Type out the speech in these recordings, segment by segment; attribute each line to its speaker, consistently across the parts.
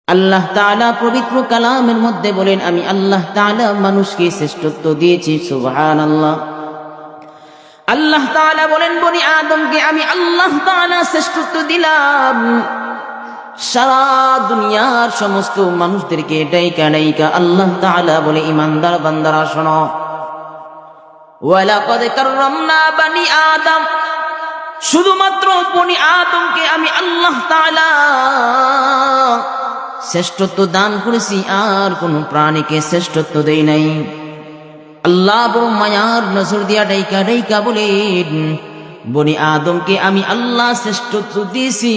Speaker 1: আল্লাহ তাআলা পবিত্র কালামের মধ্যে বলেন, আমি আল্লাহ তাআলা মানুষকে শ্রেষ্ঠত্ব দিয়েছি। সুবহানাল্লাহ। আল্লাহ তাআলা বলেন, বনি আদমকে আমি আল্লাহ তাআলা শ্রেষ্ঠত্ব দিলাম। সারা দুনিয়ার সমস্ত মানুষদেরকে ডাইকা ডাইকা আল্লাহ তাআলা বলে, ইমানদার বান্দারা শোনো, ওয়ালাকাদ কাররামনা বানি আদম, শুধুমাত্র বনি আদমকে আমি আল্লাহ তাআলা শ্রেষ্ঠত্ব দান করেছি, আর কোন প্রাণীকে শ্রেষ্ঠত্ব দেই নাই। আল্লাহ বড় মায়ার নজর দিয়া ডাইকা ডাইকা বলেন, বনি আদমকে আমি আল্লাহ শ্রেষ্ঠত্ব দিয়েছি।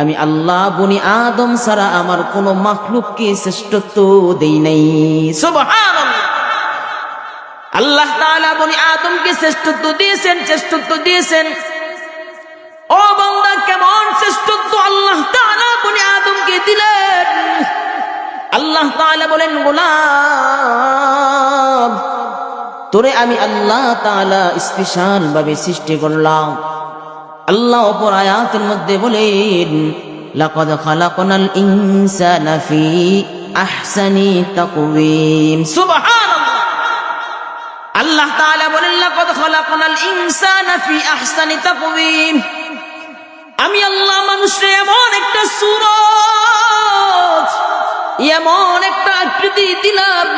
Speaker 1: আমি আল্লাহ বনি আদম ছাড়া আমার কোন মাখলুককে শ্রেষ্ঠত্ব দেই নাই। সুবহানাল্লাহ। আল্লাহ তাআলা বনি আদমকে শ্রেষ্ঠত্ব দিয়েছেন। ও বান্দা, কেমন শ্রেষ্ঠত্ব আল্লাহ তাআলা বনি আদমকে দিলেন। আল্লাহ তাআলা বলেন, গোলাম, তোরে আমি আল্লাহ তাআলা স্পেশাল ভাবে সৃষ্টি করলাম। আল্লাহ অপর আয়াতের মধ্যে বলেন, লাকাদ খালাকনাল ইনসানা ফি আহসানি তাকওয়িম। সুবহানাল্লাহ। আল্লাহ তাআলা বলেন, লাকাদ খালাকনাল ইনসানা ফি আহসানি তাকওয়িম। আমি আল্লাহ মানুষকে এমন একটা সূরত, এমন একটা আকৃতি দিলাম,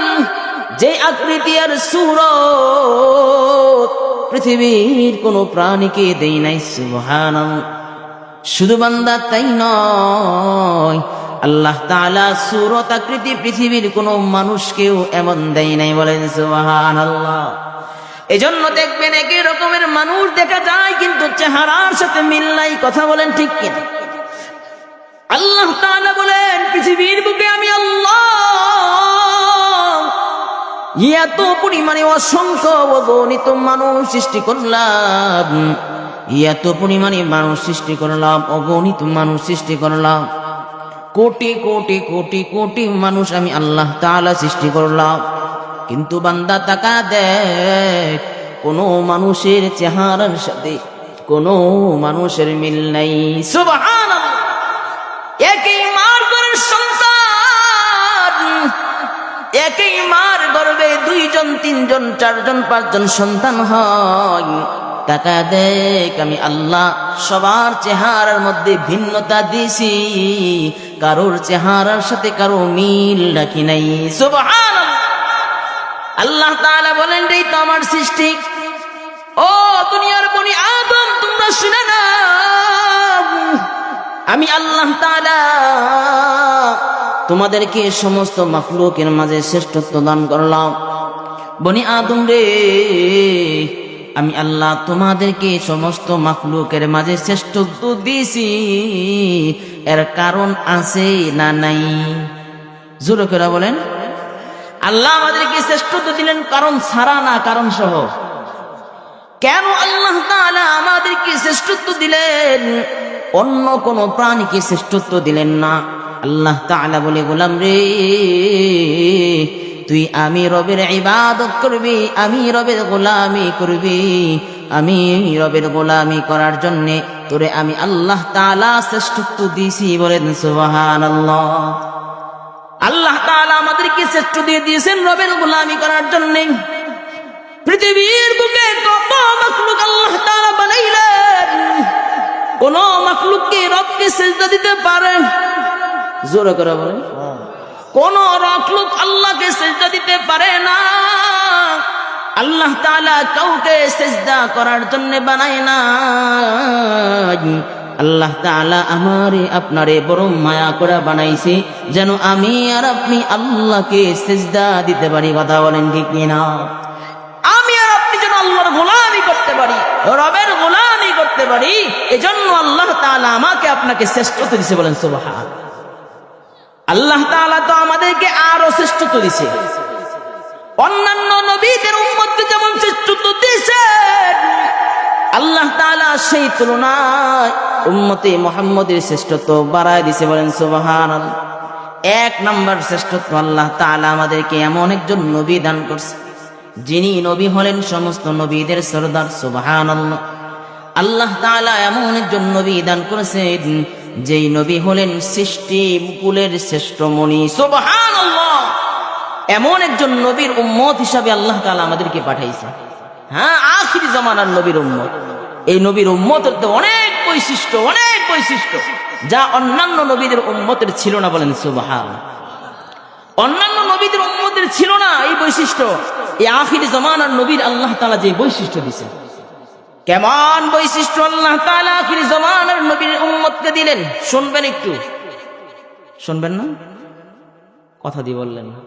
Speaker 1: যে আকৃতি আর সূরত পৃথিবীর কোন প্রাণীকে দেই নাই। সুবহানাল্লাহ। শুধু বান্দা তাই নয়, আল্লাহ তাআলা সূরত আকৃতি পৃথিবীর কোন মানুষকেও এমন দেয় নাই। বলেন সুবহানাল্লাহ। এজন্য দেখবেন একই রকমের মানুষ দেখা যায়, কিন্তু চেহারার সাথে মিল নাই। কথা বলেন ঠিক কিনা? আল্লাহ তাআলা বলেন, পৃথিবীর বুকে আমি আল্লাহ এত পরিমাণে অসংখ্য অগণিত মানুষ সৃষ্টি করলাম, এত পরিমাণে মানুষ সৃষ্টি করলাম, অগণিত মানুষ সৃষ্টি করলাম, কোটি কোটি কোটি কোটি মানুষ আমি আল্লাহ তাআলা সৃষ্টি করলাম। কিন্তু বান্দা তাকা দেখ, কোন মানুষের চেহারার সাথে কোন মানুষের মিল নাই। সুবহানাল্লাহ। একই মার ঘরের সন্তান, একই মার গর্ভে 2 জন 3 জন 4 জন 5 জন সন্তান হয়। তাকা দেখ, আমি আল্লাহ সবার চেহারার মধ্যে ভিন্নতা দিয়েছি, কারোর চেহারার সাথে কারো মিল রাখি নাই। সুবহানাল্লাহ। আল্লাহ তাআলা বলেন, এই তো আমার সৃষ্টি। ও দুনিয়ার বনি আদম, তোমরা শুনে নাও, আমি আল্লাহ তাআলা তোমাদেরকে সমস্ত মাখলুকের মাঝে শ্রেষ্ঠত্ব দান করলাম। বনি আদম রে, আমি আল্লাহ তোমাদেরকে সমস্ত মাখলুকের মাঝে শ্রেষ্ঠত্ব দিয়েছি। এর কারণ আছে না নাই? জোরে করে বলেন। আল্লাহ আমাদেরকে শ্রেষ্ঠত্ব দিলেন কারণ ছাড়া না, কারণ সহ। কেন আল্লাহ তাআলা আমাদেরকে শ্রেষ্ঠত্ব দিলেন, অন্য কোন প্রাণীকে শ্রেষ্ঠত্ব দিলেন না? আল্লাহ তাআলা বলে, গোলাম রে, তুই আমি রবের ইবাদত করবি, আমি রবের গোলামি করবি। আমি রবের গোলামি করার জন্য তোরে আমি আল্লাহ তাআলা শ্রেষ্ঠত্ব দিয়েছি। বলেন সুবহানাল্লাহ। আল্লাহ তাআলা আমাদেরকে শ্রেষ্ঠ দিয়ে দিয়েছেন রবের গোলামি করার জন্য। পৃথিবীর বুকে কত মাখলুক আল্লাহ তাআলা বানাইলেন, কোন মাখলুককে রবকে সিজদা দিতে পারে? জোরে করে বলেন। কোন মাখলুক আল্লাহকে সিজদা দিতে পারে না। আল্লাহ তাআলা কাউকে সিজদা করার জন্য বানায় না। আল্লাহ তাআলা আমারে আপনারে বড় মায়া করে বানাইছে, যেন আমি আর আপনি আল্লাহকে সিজদা দিতে পারি। কথা বলেন ঠিক কিনা? আমি আর আপনি যেন আল্লাহর গোলামি করতে পারি, রবের গোলামি করতে পারি। এজন্য আল্লাহ তাআলা আমাকে আপনাকে শ্রেষ্ঠত্ব দিয়েছে। বলেন সুবহান। আল্লাহ তাআলা তো আমাদেরকে আরো শ্রেষ্ঠত্ব দিয়েছে। অন্যান্য নবীদের উম্মতকে যেমন শ্রেষ্ঠত্ব দিয়েছেন, আল্লাহ তাআলা সেই তুলনায় উম্মতে মুহাম্মদের শ্রেষ্ঠত্ব বাড়ায় দিয়েছে। বলেন সুবহানাল্লাহ। 1 নম্বর শ্রেষ্ঠত্ব, আল্লাহ তাআলা আমাদেরকে এমন একজন নবী দান করছে, যিনি নবী হলেন সমস্ত নবীদের সরদার। সুবহানাল্লাহ। আল্লাহ তাআলা এমন একজন নবী দান করেছেন, যেই নবী হলেন সৃষ্টি মুকুলের শ্রেষ্ঠ মণি। সুবহানাল্লাহ, এমন একজন নবীর উম্মত হিসাবে আল্লাহ তাআলা আমাদেরকে পাঠাইছে। হ্যাঁ, আখিরি জামানার নবীর উম্মত। এই নবীর উম্মতের তো অনেক বৈশিষ্ট্য যা অন্যান্য নবীদের উম্মতের ছিল না। বলেন সুবহানাল্লাহ। অন্যান্য নবীদের উম্মতের ছিল না এই বৈশিষ্ট্য। এই আখিরি জামানার নবীর আল্লাহ তাআলা যে বৈশিষ্ট্য দিয়েছেন, কেমন বৈশিষ্ট্য আল্লাহ তাআলা আখিরি জামানার নবীর উম্মতকে দিলেন শুনবেন। একটু শুনবেন না? কথা দিয়ে বললেন না।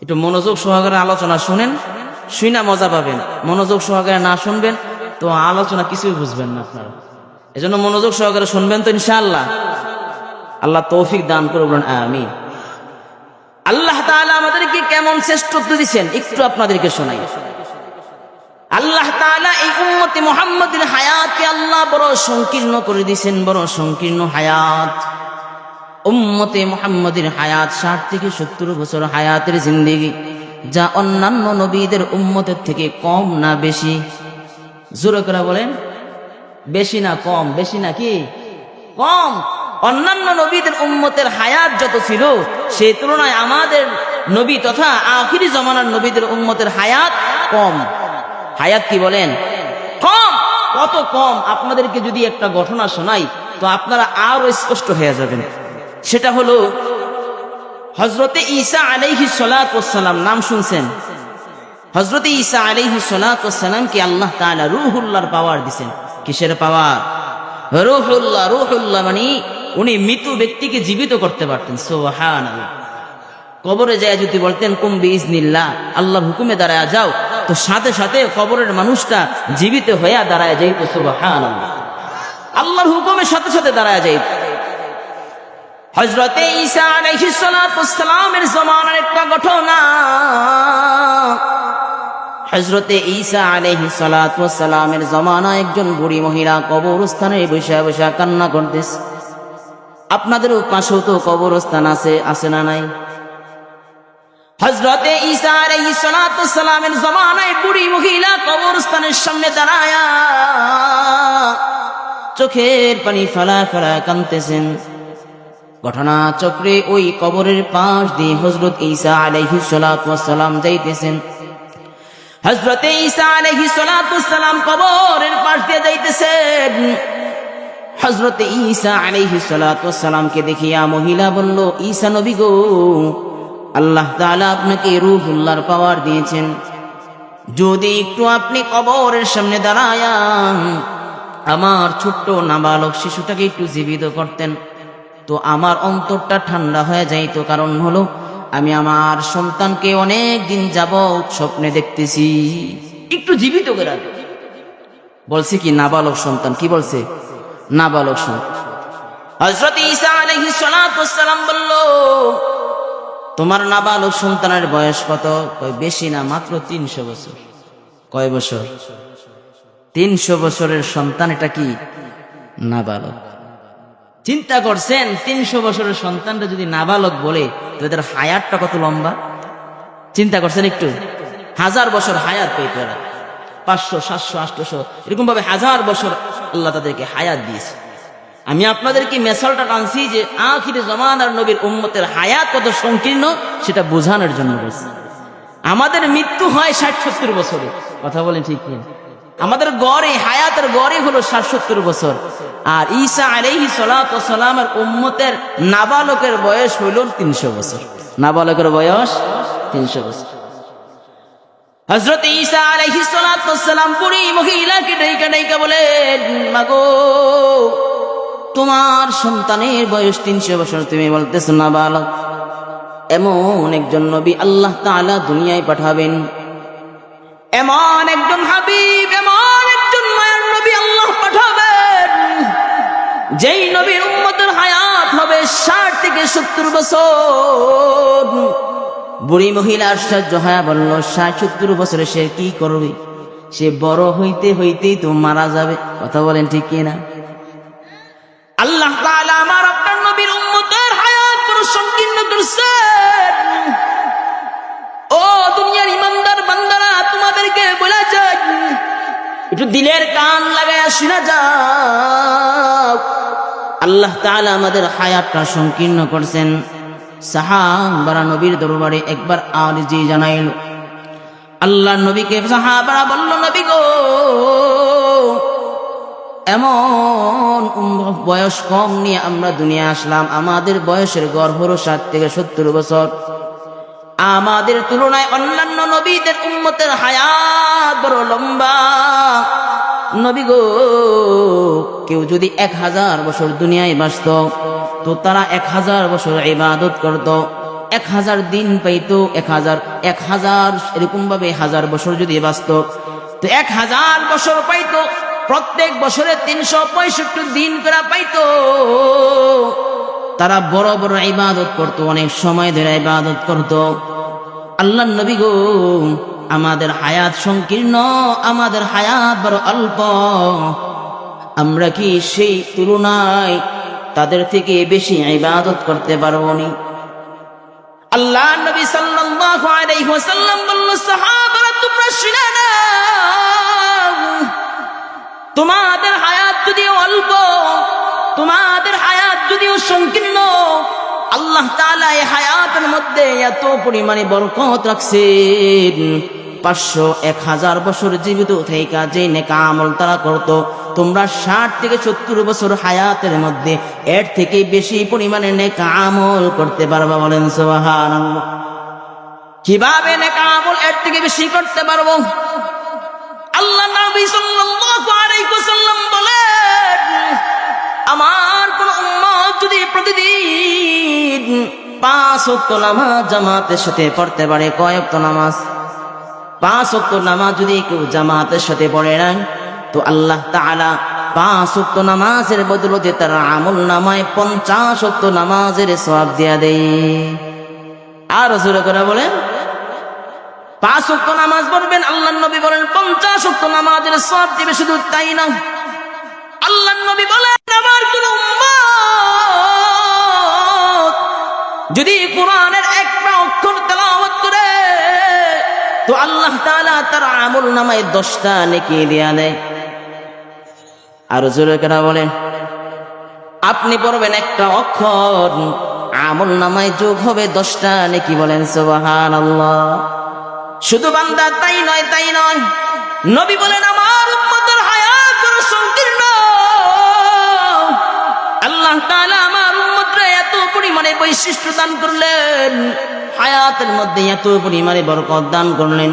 Speaker 1: একটু মনোযোগ সহকারে আলোচনা শুনেন, শুনে মজা পাবেন। মনোযোগ সহকারে না শুনবেন তো আলোচনা কিছুই বুঝবেন না আপনারা। এজন্য মনোযোগ সহকারে শুনবেন তো ইনশাআল্লাহ। আল্লাহ তৌফিক দান করুন, আমিন। আল্লাহ তাআলা আমাদেরকে কেমন শ্রেষ্ঠত্ব দিয়েছেন একটু আপনাদেরকে শোনাই। আল্লাহ তাআলা এই উম্মতে মুহাম্মাদের হায়াতকে আল্লাহ বড় সংকীর্ণ করে দিয়েছেন, বড় সংকীর্ণ হায়াত। উম্মতে মুহাম্মাদের হায়াত 60 থেকে 70 বছর হায়াতের জিন্দেগি, যা অন্যান্য নবীদের উম্মতের থেকে কম না বেশি? জোরে করে বলেন, বেশি না কম? বেশি না কি কম? অন্যান্য নবীদের উম্মতের হায়াত যত ছিল সেই তুলনায় আমাদের নবী তথা আখিরি জামানার নবীদের উম্মতের হায়াত কম। হায়াত কি বলেন? কম। কত কম? আপনাদেরকে যদি একটা ঘটনা শোনাই তো আপনারা আরো স্পষ্ট হয়ে যাবেন। সেটা হলো হযরতে ঈসা আলাইহিস সালাতু ওয়াস সালাম। নাম শুনছেন? হযরতে ঈসা আলাইহিস সালাতু ওয়াস সালামকে আল্লাহ তাআলা রূহুল্লাহর পাওয়ার দিবেন। কিসের পাওয়ার? রূহুল্লাহ। রূহুল্লাহ মানে উনি মৃত ব্যক্তিকে জীবিত করতে পারতেন। সুবহানাল্লাহ। কবরে যায় যদি বলতেন কুম বিইজনিল্লাহ, আল্লাহর হুকুমে দাঁড়ায় যাও, তো সাথে সাথে কবরের মানুষটা জীবিত হয়ে দাঁড়ায় যাইত। সুবহানাল্লাহ। আল্লাহর হুকুমের সাথে সাথে দাঁড়ায় যাইত। হযরতে ঈসা আলাইহিস সালাতু ওয়াস সালামের জামানার একটা ঘটনা। হযরতে ঈসা আলাইহিস সালাতু ওয়াস সালামের জামানায় একজন বুড়ি মহিলা কবরস্থানে বসে বসে কান্না করতেছে। আপনাদের পাশেও তো কবরস্থান আছে না নাই? হযরতে ঈসা আলাইহিস সালাতু ওয়াস সালামের জামানায় বুড়ি মহিলা কবরস্থানের সামনে দাঁড়ায়া চোখের পানি ফেলা ফেলা কাঁদতেছেন। ঘটনা চক্রে ওই কবরের পাশ দিয়ে হযরত ঈসা আলাইহিস সালাতু ওয়াস সালাম যাইতেছেন। হযরতে ঈসা আলাইহিস সালাতু ওয়াস সালাম কবরের পাশ দিয়ে যাইতেছেন। হযরতে ঈসা আলাইহিস সালাতু ওয়াস সালামকে দেখিয়া মহিলা বলল, ঈসা নবী গো, আল্লাহ তাআলা আপনাকে রূহুল্লাহর পাওয়ার দিয়েছেন। যদি একটু আপনি কবরের সামনে দাঁড়ায়া আমার ছোট্ট নাবালক শিশুটাকে একটু জীবিত করতেন তো আমার অন্তরটা ঠান্ডা হয়ে যাইত। কারণ হলো আমি আমার সন্তানকে অনেক দিন যাবত স্বপ্নে দেখতেছি, একটু জীবিত করে বলছে কি নাবালক সন্তান। কি বলছে? নাবালক সন্তান। হযরত ঈসা আলাইহিস সালাতু ওয়াস সালাম বলল, তোমার নাবালক সন্তানের বয়স কত? কয় বেশি না, মাত্র 300 বছর। কয় বছর? 300 বছরের সন্তান। এটা কি নাবালক? চিন্তা করছেন 300 বছরের সন্তানটা যদি নাবালক বলে তো এদের হায়াতটা কত লম্বা? চিন্তা করছেন একটু? 1000 বছর হায়াত পেত এরা। 500, 700, 800 এরকম ভাবে 1000 বছর আল্লাহ তাদেরকে হায়াত দিয়েছে। আমি আপনাদেরকে মেসালটা টানছি যে আখিরে জামানার নবীর উম্মতের হায়াত কত সংকীর্ণ সেটা বোঝানোর জন্য বলছি। আমাদের মৃত্যু হয় 60-70 বছরে। কথা বলেন ঠিক কি? আমাদের গড়ে হায়াতের গড়ে হলো 60-70 বছর। আর ঈসা আলাইহিস সালাতু ওয়াস সালামের উম্মতের নাবালকের বয়স হইল 300 বছর। নাবালকের বয়স 300 বছর। হযরত ঈসা আলাইহিস সালাতু ওয়াস সালাম বুড়ি মহিলাকে ডাইকা বলেন, মাগো, তোমার সন্তানের বয়স 300 বছর, তুমি বলতেছো নাবালক। এমন একজন নবী আল্লাহ তাআলা দুনিয়ায় পাঠাবেন, এমন একজন হাবিব, এমন একজন মায়ের নবী আল্লাহ পাঠাবেন, যেই নবীর উম্মতের হায়াত হবে 60 থেকে 70 বছর। বুড়ি মহিলা আশ্চর্য হয়ে বলল, 60-70 বছরে সে কি করবে? সে বড় হইতে হইতেই তো মারা যাবে। কথা বলেন ঠিক কিনা? আল্লাহ তাআলা আমার আপনার নবীর উম্মতের হায়াত বড় সংকীর্ণ করছেন। ও দুনিয়ার ইমানদার বান্দারা, তোমাদেরকে বলা যায় একটু দিলের কান লাগায় শুনে যাও। আল্লাহ তাআলা আমাদের হায়াতটা সংকীর্ণ করছেন। সাহাবারা নবীর দরবারে একবার আরজি জানাইল। আল্লাহ নবীকে সাহাবারা বলল, নবী গো, এমন বয়স কম নিয়ে আমরা দুনিয়া আসলাম, আমাদের বয়সের গড় হলো 60 থেকে 70 বছর। আমাদের তুলনায় অন্যান্য নবীদের উম্মতের হায়াত বড় লম্বা। নবী গো, কেউ যদি 1000 বছর দুনিয়ায় বাঁচত তো তারা 1000 বছর ইবাদত করত, 1000 দিন পাইতো, 1000 এরকম ভাবে 1000 বছর যদি বাঁচত তো 1000 বছর পাইতো। প্রত্যেক বছরে 365 দিন করে পাইতো। তারা বড় বড় ইবাদত করত, অনেক সময় ধরে ইবাদত করত। আল্লাহ নবী গো, আমাদের হায়াত সংকীর্ণ, আমাদের হায়াত বড় অল্প। আমরা কি সেই তুলনায় তাদের থেকে বেশি ইবাদত করতে পারবো নি? আল্লাহ নবী সাল্লাল্লাহু আলাইহি ওয়াসাল্লাম বলল, সাহাবারা তোমরা শুনে নাও, তোমাদের হায়াত যদিও অল্প, তোমাদের হায়াত যদিও সংকীর্ণ, আল্লাহ তাআলা এই হায়াতের মধ্যে এত পরিমাণে বরকত রাখছেন। 500-1000 বছর জীবিত থেকে যে নেক আমল তারা করত, তোমরা 60 থেকে 70 বছর হায়াতের মধ্যে এর থেকে বেশি পরিমাণে নেক আমল করতে পারবা। বলেন সুবহানাল্লাহ। কিভাবে নেক আমল এর থেকে বেশি করতে পারবো? আল্লাহ নবী সাল্লাল্লাহু আলাইহি ওয়াসাল্লাম বলেন, আমার কোন উম্মত যদি প্রতিদিন 5 ওয়াক্ত নামাজ জামাতের সাথে পড়তে পারে, কয় ওয়াক্ত নামাজ? 5 ওয়াক্ত নামাজ যদি কেউ জামাতের সাথে পড়ে না তো আল্লাহ তাআলা 5 ওয়াক্ত নামাজের বদলে তার আমল নামায় 50 ওয়াক্ত নামাজের সওয়াব দিয়া দেয়। আর জোরে করে বলেন, 5 ওয়াক্ত নামাজ পড়বেন, আল্লাহ নবী বলেন 50 ওয়াক্ত নামাজের সওয়াব দিবে। শুধু তাই না, আল্লাহ নবী বলেন, আমার কোন উম্মত যদি কোরআনের একটা অক্ষর তেলাওয়াত করে তো আল্লাহ তাআলা তার আমল নামায় 10টা নেকি দিয়া দেয়। আর জোরে করে বলেন, আপনি পড়বেন একটা অক্ষর, আমল নামায় যোগ হবে 10টা নেকি। বলেন সুবহানাল্লাহ। শুধু বান্দা তাই নয়, নবী বলেন, আমার উম্মতের হায়াত বড় সংকীর্ণ। আল্লাহ তাআলা আমার উম্মতরে এত পরিমাণে বৈশিষ্ট্য দান করলেন, হায়াতের মধ্যে এত পরিমাণে বরকত দান করলেন।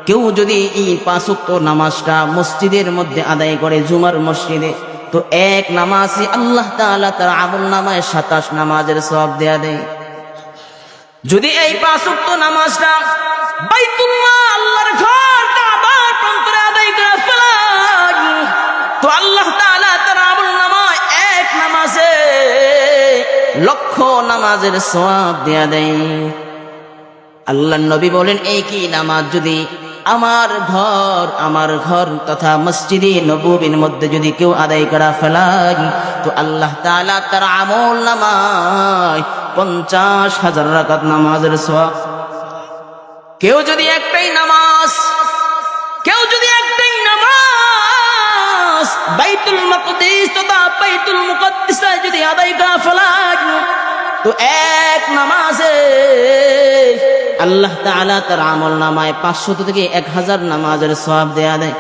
Speaker 1: কেউ যদি এই 5 ওয়াক্ত নামাজটা মসজিদের মধ্যে আদায় করে, জুমার মসজিদে, তো এক নামাজে আল্লাহ তাআলা তার আমল নামায় 27 নামাজের সওয়াব দেয়া দেয়। যদি এই 5 ওয়াক্ত নামাজটা বাইতুল্লাহ, আল্লাহর ঘর কাবার প্রান্তরে আদায় করে ফেলাই তো আল্লাহ তাআলা তার আমল নামায় এক নামাজে 1,00,000 নামাজের সওয়াব দেয়া দেয়। আল্লাহ নবী বলেন, এই কি নামাজ যদি আমার ঘর তথা মসজিদে নববীর মধ্যে যদি কেউ আদায় করা ফেলাই তো আল্লাহ তাআলা তার আমল নামায় 50,000 রাকাত নামাজের সওয়াব। কেউ যদি একটাই নামাজ বাইতুল মাকদিস তথা বাইতুল মুকদ্দাসে যদি আদায় করা ফেলাই তো এক নামাজে আল্লাহ তাআলা তার আমল নামায় 500 থেকে 1000 নামাজের সওয়াব দেয়া দেয়।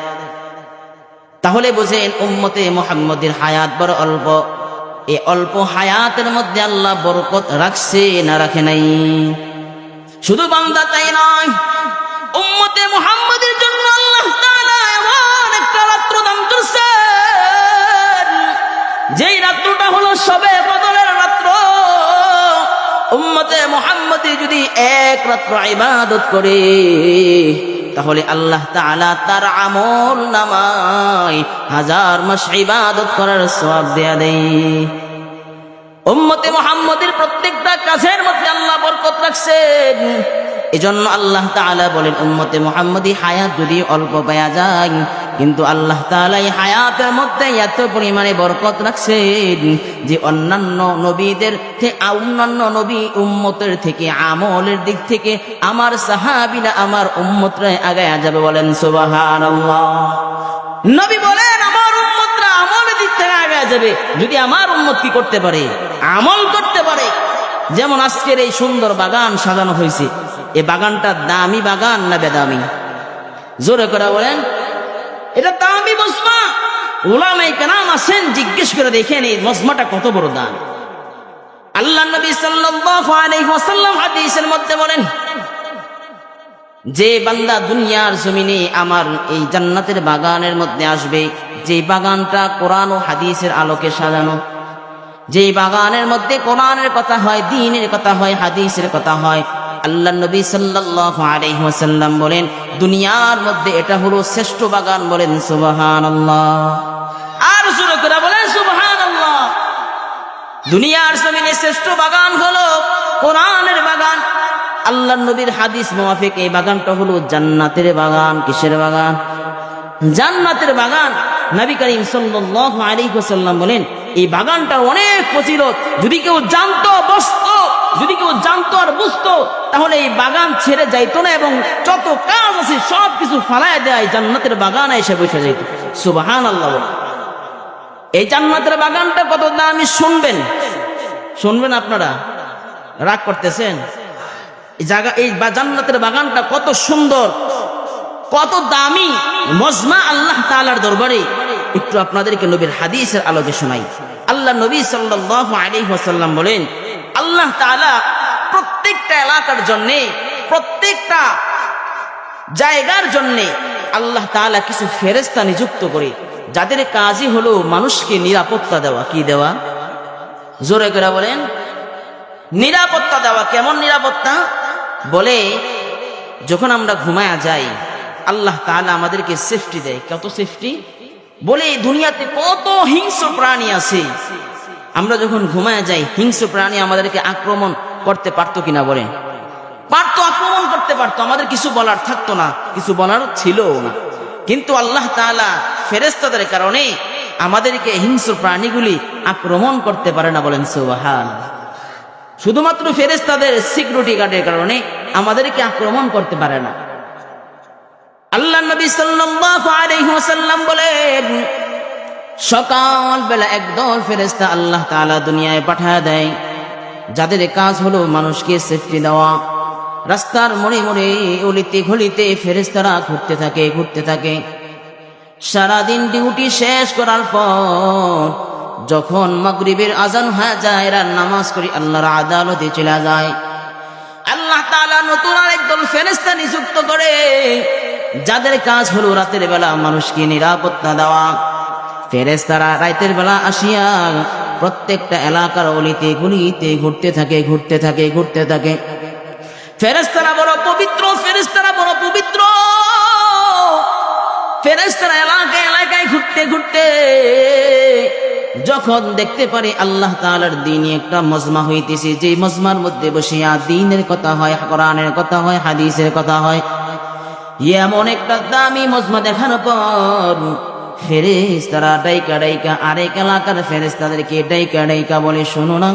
Speaker 1: তাহলে বুঝেন উম্মতে মুহাম্মদের হায়াত বড় অল্প। এই অল্প হায়াতের মধ্যে আল্লাহ বরকত রাখছে না রাখে নাই? শুধু বান্দা তাই নয়, উম্মতে মুহাম্মদের জন্য আল্লাহ তাআলা এমন একটা রাত্র দান করছেন, যেই রাত্রটা হলো শবে বদরের রাত্র। উম্মতে মুহাম্মদি যদি এক রাত্র ইবাদত করে তাহলে আল্লাহ তাআলা তার আমল নামায় 1000 মাস ইবাদত করার সওয়াব দেয়া দেয়। উম্মতে মুহাম্মদের প্রত্যেকটা কাজের মধ্যে আল্লাহ বরকত রাখছেন। এজন্য আল্লাহ তাআলা বলেন, উম্মতে মুহাম্মদি হায়াত যদি অল্প পাওয়া যায় কিন্তু আল্লাহ তাআলা এই হায়াতের মধ্যে এত পরিমাণে বরকত রাখছেন যে অন্যান্য নবী উম্মতের থেকে আমলের দিক থেকে আমার সাহাবীরা আমার উম্মতরা আগায়া যাবে। বলেন সুবহানাল্লাহ। নবী বলেন, আমার উম্মতরা আমলের দিক থেকে আগায়া যাবে যদি আমার উম্মত কি করতে পারে, আমল করতে পারে। যেমন আজকের এই সুন্দর বাগান সাজানো হয়েছে, এই বাগানটা দামি বাগান না বেদামি? জোরে করে বলেন। এটা দামি মজমা। উলামায়ে কেরাম আছেন, জিজ্ঞেস করে দেখেন এই মজমাটা কত বড় দাম। আল্লাহ নবী সাল্লাল্লাহু আলাইহি ওয়াসাল্লাম হাদিসের মধ্যে বলেন, যে বান্দা দুনিয়ার জমিনে আমার এই জান্নাতের বাগানের মধ্যে আসবে, যে বাগানটা কোরআন ও হাদিসের আলোকে সাজানো, যে বাগানের মধ্যে কোরআনের কথা হয়, দ্বীনের কথা হয়, হাদিসের কথা হয়, আল্লাহ নবী সাল্লাল্লাহু আলাইহি ওয়াসাল্লাম বলেন দুনিয়ার মধ্যে এটা হলো শ্রেষ্ঠ বাগান। বলেন সুবহানাল্লাহ। আর জোরে করে বলেন সুবহানাল্লাহ। দুনিয়ার জমিনে শ্রেষ্ঠ বাগান হলো কোরআনের বাগান। আল্লাহ নবীর হাদিস মুওয়াফিক এই বাগানটা হলো জান্নাতের বাগান। কিসের বাগান? জান্নাতের বাগান। নবী করিম সাল্লাল্লাহু আলাইহি ওয়াসাল্লাম বলেন এই বাগানটার অনেক ফজিলত। যদি কেউ জানতো, বসতো, যদি কেউ জানতো আর বুঝতো, তাহলে এই বাগান ছেড়ে যাইতো না এবং যত কাজ আছে সব কিছু ফালায় দেয় জান্নাতের বাগানে এসে বসে যাইত। সুবহানাল্লাহ। এই জান্নাতের বাগানটা কত দামি শুনবেন, শুনবেন আপনারা? রাগ করতেছেন? এই জায়গা, এই জান্নাতের বাগানটা কত সুন্দর, কত দামি মজমা আল্লাহ তাআলার দরবারে। একটু আপনাদেরকে নবীর হাদিসের আলোকে শোনাই। আল্লাহ নবী সাল্লাল্লাহু আলাইহি ওয়াসাল্লাম বলেন আল্লাহ তাআলা প্রত্যেকটা এলাকার জন্য, প্রত্যেকটা জায়গার জন্য আল্লাহ তাআলা কিছু ফেরেশতা নিযুক্ত করে, যাদের কাজই হলো মানুষকে নিরাপত্তা দেওয়া। কি দেওয়া? জোরে করে বলেন। নিরাপত্তা দেওয়া। কেমন নিরাপত্তা? বলে যখন আমরা ঘুমায়া যাই আল্লাহ তাআলা আমাদেরকে সেফটি দেয়। কত সেফটি? বলে দুনিয়াতে কত হিংস্র প্রাণী আছে, আমরা যখন ঘুমায়া যাই হিংস্র প্রাণী আমাদেরকে আক্রমণ করতে পারতো কিনা? বলেন পারতো, আক্রমণ করতে পারতো, আমাদের কিছু বলার থাকতো না, কিছু বলার ছিলও না। কিন্তু আল্লাহ তাআলা ফেরেশতাদের কারণে আমাদেরকে হিংস্র প্রাণীগুলি আক্রমণ করতে পারে না। বলেন সুবহানাল্লাহ। শুধুমাত্র ফেরেশতাদের সিকিউরিটি গার্ডের কারণে আমাদেরকে আক্রমণ করতে পারে না। আল্লাহ নবী সাল্লাল্লাহু আলাইহি ওয়াসাল্লাম বলেন সকাল বেলা একদল ফেরেশতা আল্লাহ তাআলা দুনিয়ায় পাঠায় দেয়, যাদের কাজ হলো মানুষকে সেফটি দেওয়া। রাস্তার মোড়ে মোড়ে, অলিতে গলিতে ফেরেশতারা ঘুরতে থাকে, ঘুরতে থাকে। সারাদিন ডিউটি শেষ করার পর যখন মাগরিবের আজান হয়ে যায়, এরা নামাজ করে আল্লাহর আদালতে চলে যায়। আল্লাহ তাআলা নতুন আরেকদল ফেরেশতা নিযুক্ত করে, যাদের কাজ হলো রাতের বেলা মানুষকে নিরাপত্তা দেওয়া। ফেরেশতারা রাতের বেলা আসিয়া প্রত্যেকটা এলাকার অলিতে গলিতে ঘুরতে থাকে, ঘুরতে থাকে, ঘুরতে থাকে। ফেরেশতারা বড় পবিত্র, ফেরেশতারা বড় পবিত্র। ফেরেশতারা এলাকায় এলাকায় ঘুরতে ঘুরতে যখন দেখতে পারে আল্লাহ তাআলার দ্বীনে একটা মজমা হইতেছে, যে মজমার মধ্যে বসিয়া দ্বীনের কথা হয়, কোরআনের কথা হয়, হাদিসের কথা হয়, এমন একটা দামি মজমা দেখার পর ফেরেশতারা ডাইকা ডাইকা আরেক এলাকার ফেরেশতাদেরকে ডাইকা ডাইকা বলে, শোনো না,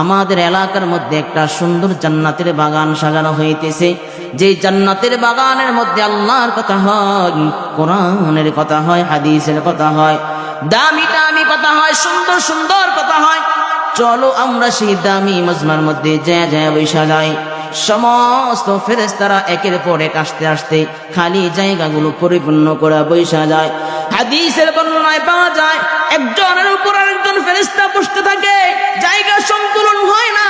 Speaker 1: আমাদের এলাকার মধ্যে একটা সুন্দর জান্নাতের বাগান সাজানো হইতেছে, যে জান্নাতের বাগানের মধ্যে আল্লাহর কথা হয়, কোরআনের কথা হয়, হাদিসের কথা হয়, দামি দামি কথা হয়, সুন্দর সুন্দর কথা হয়। চলো আমরা সেই দামি মজমার মধ্যে যায় যায় বৈশা যাই। সমস্ত ফেরেশতারা একের পর এক আসতে আসতে খালি জায়গাগুলো পরিপূর্ণ করে বৈশা যায়। হাদিসের বর্ণনায় পাওয়া যায় একজনের উপর আরেকজন ফেরেশতা বসতে থাকে, জায়গা সংকুলন হয় না।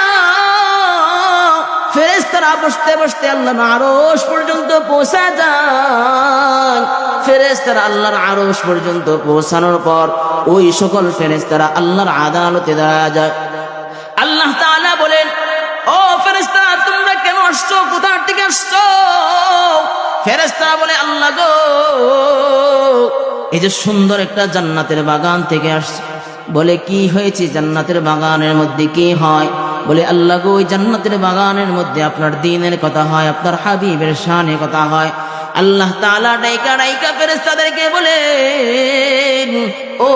Speaker 1: ফেরেশতারা বসতে বসতে আল্লাহর আরশ পর্যন্ত পৌঁছা যায়। ফেরেশতারা আল্লাহর আরশ পর্যন্ত পৌঁছানোর পর ওই সকল ফেরেশতারা আল্লাহর আদালতে দাঁড়া যায়। আল্লাহ তাআলা বলেন, ও ফেরেশতারা তোমরা কেন আসছো, কোথা থেকে আসছো? ফেরেশতারা বলে, আল্লাহ গো, এই যে সুন্দর একটা জান্নাতের বাগান থেকে আসছে। বলে কি হয়েছে জান্নাতের বাগানের মধ্যে কি হয়? বলে আল্লাহ গো, ওই জান্নাতের বাগানের মধ্যে আপনার দ্বীনের কথা হয়, আপনার হাবিবের শানের কথা হয়। আল্লাহ তাআলা ডাইকা ডাইকা ফেরেশতাদেরকে বলে, ও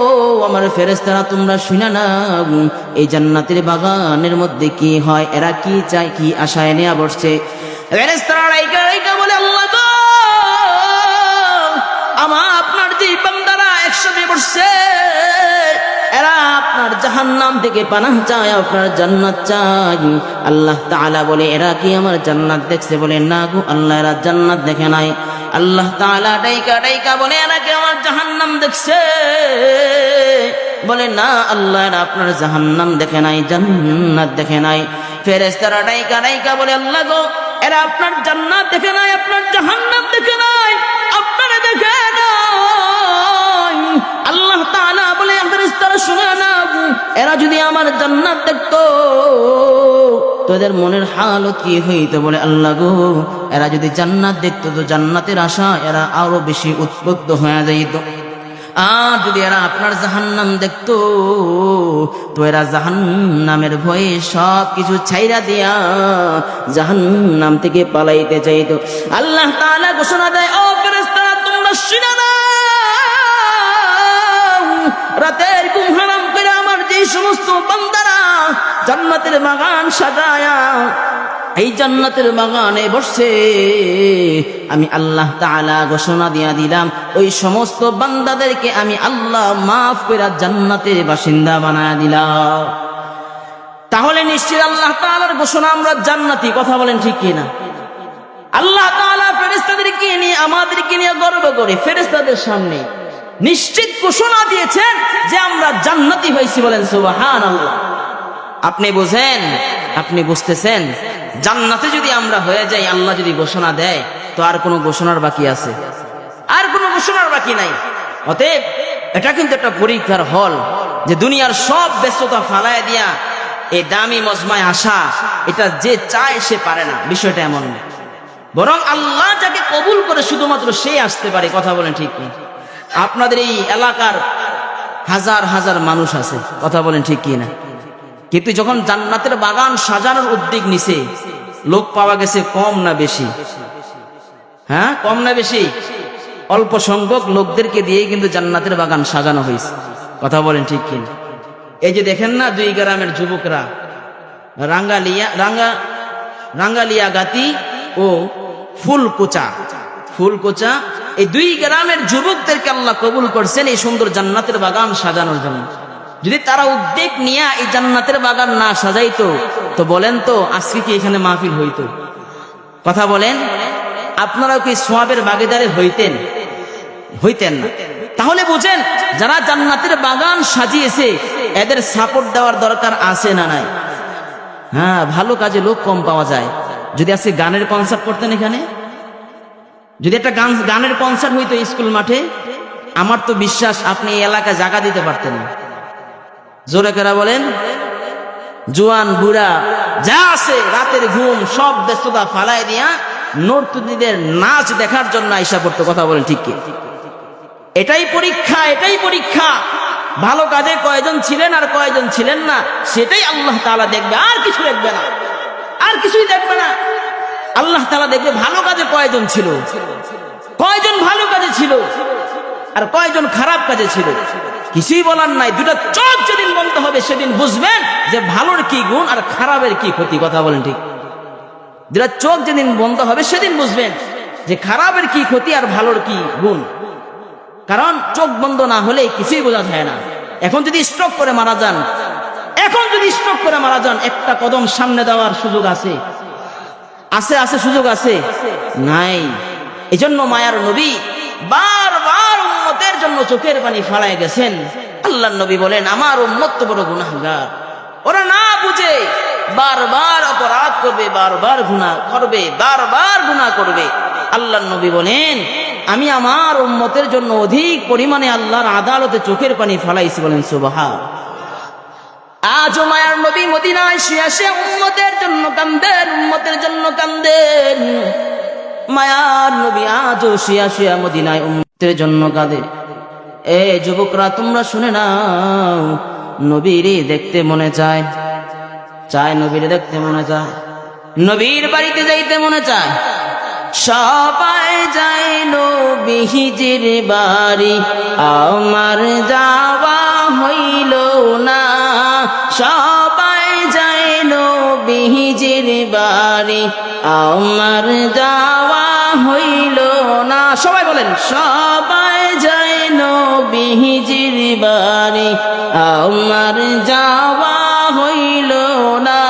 Speaker 1: আমার ফেরেশতারা তোমরা শুনে না, এই জান্নাতের বাগানের মধ্যে কি হয়, এরা কি চায়, কি আশায় নেয়া বসছে। ফেরেশতারা ডাইকা ডাইকা বলে, আল্লাহ গো, আপনার যে বান্দারা একসাথে বসছে, এরা আপনার জাহান্নাম থেকে পানাহ চায়, আপনার জান্নাত চায়। আল্লাহ তাআলা বলে এরা কি আমার জান্নাত দেখছে? বলে না গো আল্লাহ, এরা জান্নাত দেখে নাই। আল্লাহ তাআলা ডাইকা ডাইকা বলে এরা কি আমার জাহান্নাম দেখছে? বলে না আল্লাহ, এরা আপনার জাহান্নাম দেখে নাই, জান্নাত দেখে নাই। ফেরেশতারা ডাইকা ডাইকা বলে আল্লাহ গো, এরা আপনার জান্নাত দেখে নাই, আপনার জাহান্নাম দেখে নাই, আপনারা দেখে নাই। আল্লাহ তাআলা বলে ফেরেশতারা শুনে না, এরা যদি আমার জান্নাত দেখতো তোদের মনের হালত কি হইতো? বলে আল্লাহ গো, এরা যদি জান্নাত দেখতো তো জান্নাতের আশা এরা আরো বেশি উদ্বুদ্ধ হয়ে যাইত। আর যদি এরা আপনার জাহান্নাম দেখতো তো এরা জাহান্নামের ভয়ে সব কিছু ছাইরা দিয়া জাহান্নাম থেকে পালাইতে চাইতো। আল্লাহ তাআলা ঘোষণা দেয়, ও ফেরেশতারা তোমরা শুনে নাও, রাতের ঘুম হারাম করে আমার যে সমস্ত বান্দারা জান্নাতের বাগান সাজায়া এই জান্নাতের বাগানে বসছে, আমি আল্লাহ তাআলা ঘোষণা দিয়া দিলাম ওই সমস্ত বান্দাদেরকে আমি আল্লাহ মাফ করে জান্নাতের বাসিন্দা বানায়া দিলাম। তাহলে নিশ্চয় আল্লাহ তাআলার ঘোষণা আমরা জান্নাতি। কথা বলেন ঠিক কিনা? আল্লাহ তাআলা ফেরেশতাদেরকে নিয়ে আমাদেরকে নিয়ে গর্ব করে ফেরেশতাদের সামনে নিশ্চিত ঘোষণা দিয়েছেন যে আমরা জান্নাতি হয়েছি। বলেন সুবহানাল্লাহ। আপনি বুঝেন, আপনি বুঝতেছেন, জান্নাতে যদি আমরা হয়ে যাই, আল্লাহ যদি ঘোষণা দেয় তো আর কোনো ঘোষণার বাকি আছে? আর কোনো ঘোষণার বাকি নাই। অতএব এটা কিন্তু একটা পরীক্ষার হল, যে দুনিয়ার সব ব্যস্ততা ফালায় দিয়া এই দামি মজমায় আসা, এটা যে চায় সে পারে না। বিষয়টা এমন না, বরং আল্লাহ যাকে কবুল করে শুধুমাত্র সে আসতে পারে। কথা বলেন ঠিক কি? আপনাদের এই এলাকার হাজার হাজার মানুষ আছে, কথা বলেন ঠিক কি না? কিন্তু যখন জান্নাতের বাগান সাজানোর উদ্যোগ নিছে, লোক পাওয়া গেছে কম না বেশি? হ্যাঁ, কম না বেশি? অল্প সংখ্যক লোকদেরকে দিয়ে কিন্তু জান্নাতের বাগান সাজানো হয়েছে। কথা বলেন ঠিক কি? এই যে দেখেন না, 2 গ্রামের যুবকরা রাঙ্গালিয়া গাতি ও ফুলকোচা এই 2 গ্রামের যুবকদেরকে আল্লাহ কবুল করছেন এই সুন্দর জান্নাতের বাগান সাজানোর জন্য। যদি তারা উদ্যোগ নিয়ে এই জান্নাতের বাগান না সাজাইতো তো বলেন তো আজকে কি এখানে মাহফিল হইতো? কথা বলেন, আপনারাও কি সওয়াবের ভাগীদার হইতেন না? তাহলে বুঝেন, যারা জান্নাতের বাগান সাজিয়েছে এদের সাপোর্ট দেওয়ার দরকার আছে না নাই? হ্যাঁ, ভালো কাজে লোক কম পাওয়া যায়। যদি আজকে গানের কনসার্ট করতেন এখানে, যদি একটা গানের কনসার্ট হইতো স্কুল মাঠে, আমার তো বিশ্বাস আপনি এই এলাকায় জায়গা দিতে পারতেন না। জোরে কেরা বলেন? জোয়ান বুড়া যা আছে রাতের ঘুম সব ব্যস্ততা ফালাই দিয়া নর্তকীদের নাচ দেখার জন্য আইসা পড়তো। কথা বলেন ঠিক কি? এটাই পরীক্ষা। ভালো কাজে কয়জন ছিলেন আর কয়জন ছিলেন না সেটাই আল্লাহ তাআলা দেখবে, আর কিছু দেখবে না, আর কিছুই দেখবে না। আল্লাহ তাআলা দেখবে ভালো কাজে কয়জন ছিল, কয়জন ভালো কাজে ছিল আর কয়জন খারাপ কাজে ছিল। কিছুই বলার নাই। 2টা চোখ যেদিন বন্ধ হবে সেদিন বুঝবেন যে ভালোর কি গুণ আর খারাপের কি ক্ষতি। কথা বলেন ঠিক? 2টা চোখ যেদিন বন্ধ হবে সেদিন বুঝবেন যে খারাপের কি ক্ষতি আর ভালোর কি গুণ। কারণ চোখ বন্ধ না হলে কিছুই বোঝা যায় না। এখন যদি স্ট্রোক করে মারা যান, একটা কদম সামনে দেওয়ার সুযোগ আছে? সুযোগ আছে? নাই। এজন্য মায়ার নবী বারবার উম্মতের জন্য চোখের পানি ফালায় গেছেন। আল্লাহর নবী বলেন, আমার উম্মত তো বড় গুনাহগার, ওরা না বুঝে বারবার অপরাধ করবে, বারবার গুনাহ করবে। আল্লাহর নবী বলেন, আমি আমার উম্মতের জন্য অধিক পরিমাণে আল্লাহর আদালতে চোখের পানি ফালাইছি। বলেন সুবহান। আজও মায়ার নবী মদিনায় শুয়ে উম্মতের জন্য কান্দেন, মায়ার নবী আজও শুয়ে মদিনায় উম্মতের জন্য কাঁদে। এ যুবকরা তোমরা শুনে নাও, নবীরে দেখতে মনে চায়, নবীরে দেখতে মনে চায়, নবীর বাড়িতে যাইতে মনে চায়। সবাই যায় নবীজির বাড়ি, আমার যাওয়া হইল না। সবাই যায় নবীজির বাড়ি, আমার যাওয়া হইল না। সবাই বলেন, সবাই যায় নবীজির বাড়ি আমার যাওয়া হইল না।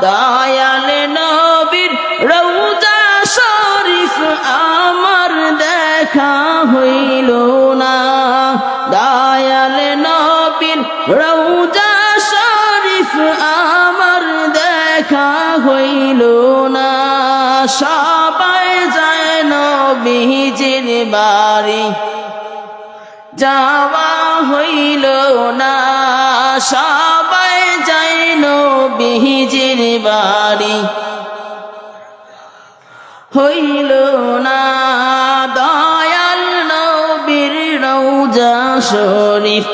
Speaker 1: দয়াল নবীর রওজা শরীফ আমার দেখা হইল না। দয়াল নবীর রওজা শরীফ আমার দেখা হইল না। সবাই যায় নবীজির বাড়ি যাওয়া হইল না। সবাই যায় নবীজির বাড়ি হইল না। দয়াল নবীর রওজা শরীফ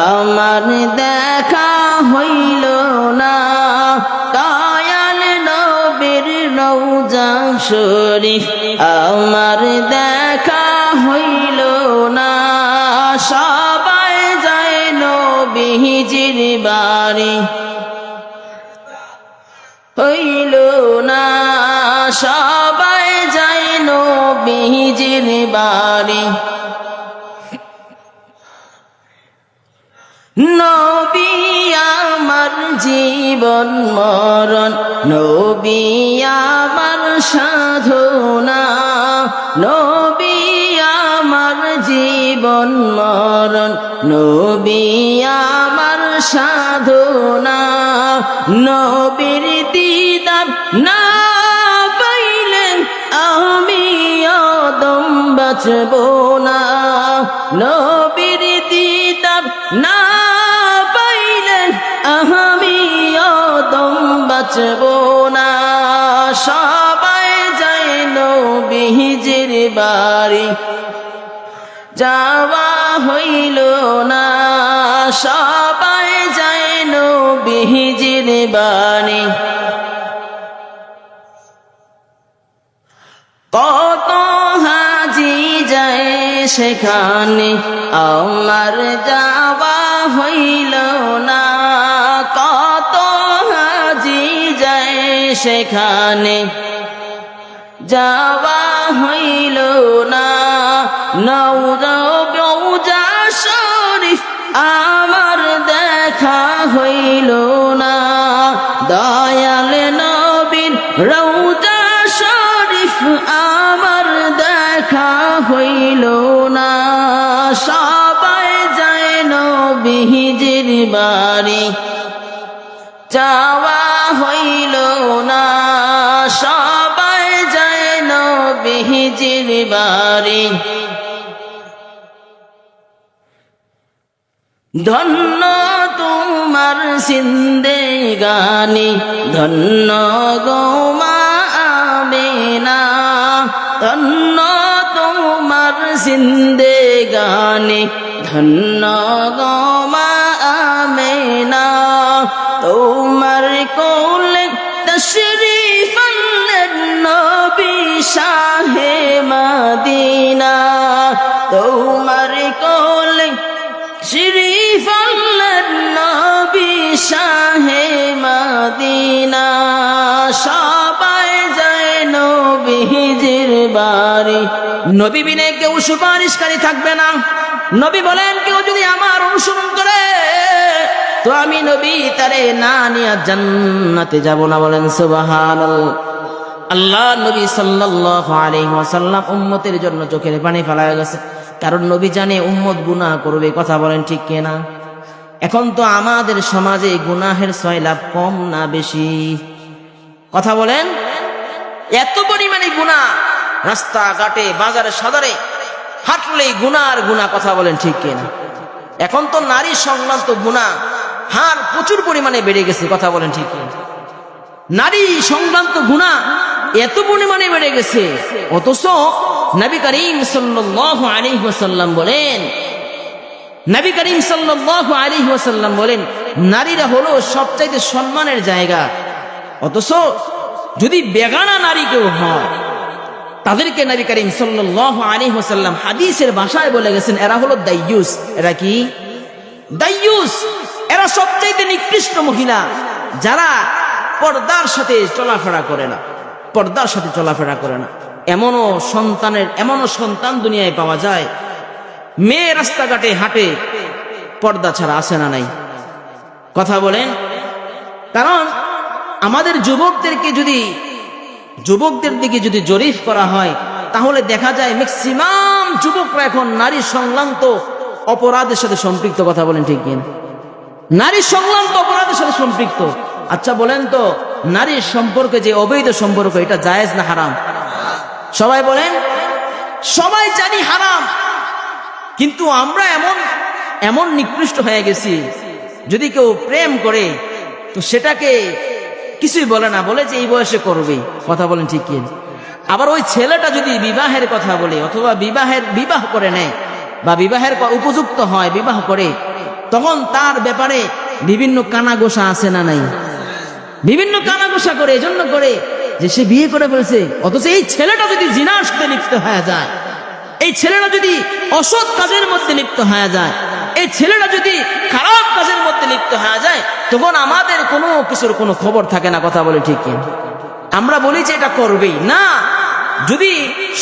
Speaker 1: আমার দেখা হইল না। দয়াল নবীর রওজা শরীফ আমার দেখা হইল না। সবাই যায় নবীজির বাড়ি হইল না। সবাই যায় নবীজির বাড়ি। নবী আমার জীবন মরণ, নবী আমার সাধনা। নবী আমার জীবন মরণ, নবী আমার সাধনা। নবীর দিদার না পাইলে আমি আদম বাঁচব না। নবীর দিদার না পাইলে আমি আদম বাঁচব না। সবাই যায় নবীজির বাড়ি যাওয়া হইল না। সবাই যায় নবীজির বাড়ি। কত হাজি যায় সেখানে আমার যাওয়া হইল না। কত হাজি যায় সেখানে যাওয়া হইল না। রওজা শরীফ আমার দেখা হইল না। দয়াল নবীর রওজা শরীফ আমার দেখা হইল না। সবাই যায় নবীজির বাড়ি যাওয়া হইল না। সবাই যায় নবীজির বাড়ি। ধন্য তোমার জিন্দেগানি, ধন্য গো মা আমেনা। ধন্য তোমার জিন্দেগানি, ধন্য গো মা আমেনা। তোমার কোলে তশরিফ আনলেন নবী শাহে মদিনা। তোমার কোলে শরীফ আনলেন নবী শাহে মদিনা। সবাই যায় নবীজির বাড়ি। নবী বিনে কেউ সুপারিশকারী থাকবে না। নবী বলেন কেউ যদি আমার অনুসরণ করে তো আমি নবী তারে না নিয়ে জান্নাতে যাব না। বলেন সুবহানাল্লাহ। আল্লাহ নবী সাল্লাল্লাহু আলাইহি ওয়াসাল্লাম উম্মতের জন্য চোখের পানি ফেলায় গেছে, কারণ নবী জানে উম্মত গুনাহ করবে। কথা বলেন ঠিক কিনা? এখন তো আমাদের সমাজে গুনাহের সয়লাভ কম না বেশি? কথা বলেন। এত পরিমাণে গুনাহ, রাস্তাঘাটে বাজারে সদরে হাঁটলেই গুনাহ আর গুনাহ। কথা বলেন ঠিক কিনা? এখন তো নারী সংক্রান্ত গুনাহ হার প্রচুর পরিমাণে বেড়ে গেছে। কথা বলেন ঠিক কিনা? নারী সংক্রান্ত গুনাহ এত পরিমাণে বেড়ে গেছে, অথচ নবী করিম সাল্লাল্লাহু আলাইহি ওয়াসাল্লাম বলেন, নবী করিম সাল্লাল্লাহু আলাইহি ওয়াসাল্লাম বলেন নারীরা হলো সবচাইতে সম্মানের জায়গা। অথচ যদি বেগানা নারী কেউ হয় তাদেরকে নবী করিম সাল্লাল্লাহু আলাইহি ওয়াসাল্লাম হাদিসের ভাষায় বলে গেছেন এরা হলো দাইয়ুস। এরা কি? দাইয়ুস। এরা সবচাইতে নিকৃষ্ট মহিলা যারা পর্দার সাথে চলাফেরা করে না, পর্দার সাথে চলাফেরা করে না। এমনও সন্তান দুনিয়ায় পাওয়া যায় মেয়ে রাস্তাঘাটে হাঁটে পর্দা ছাড়া আসে না নাই? কথা বলেন। কারণ আমাদের যুবকদের দিকে যদি জরিপ করা হয় তাহলে দেখা যায় ম্যাক্সিমাম যুবকরা এখন নারী সংক্রান্ত অপরাধের সাথে সম্পৃক্ত। কথা বলেন ঠিক কিনা? নারী সংক্রান্ত অপরাধের সাথে সম্পৃক্ত। আচ্ছা বলেন তো, নারীর সম্পর্কে যে অবৈধ সম্পর্ক, এটা জায়েজ না হারাম? সবাই বলেন। সবাই জানি হারাম, কিন্তু আমরা এমন নিকৃষ্ট হয়ে গেছি, যদি কেউ প্রেম করে তো সেটাকে কিছুই বলে না, বলে যে এই বয়সে করবে। কথা বলেন ঠিক কি? আবার ওই ছেলেটা যদি বিবাহের কথা বলে অথবা বিবাহ করে নেয় বা বিবাহের উপযুক্ত হয়, বিবাহ করে, তখন তার ব্যাপারে বিভিন্ন কানাঘোষা আছে না নাই? বিভিন্ন কানাঘোষা করে, এজন্য করে যে সে বিয়ে করে ফেলছে। অথচ এই ছেলেটা যদি জিনার সাথে লিপ্ত হয়ে যায়, এই ছেলেটা যদি অসৎ কাজের মধ্যে লিপ্ত হয়ে যায়, এই ছেলেটা যদি খারাপ কাজের মধ্যে লিপ্ত হয়ে যায়, তখন আমাদের কোনো কিছুর কোনো খবর থাকে না। কথা বলে ঠিক কি? আমরা বলি যে এটা করবেই না। যদি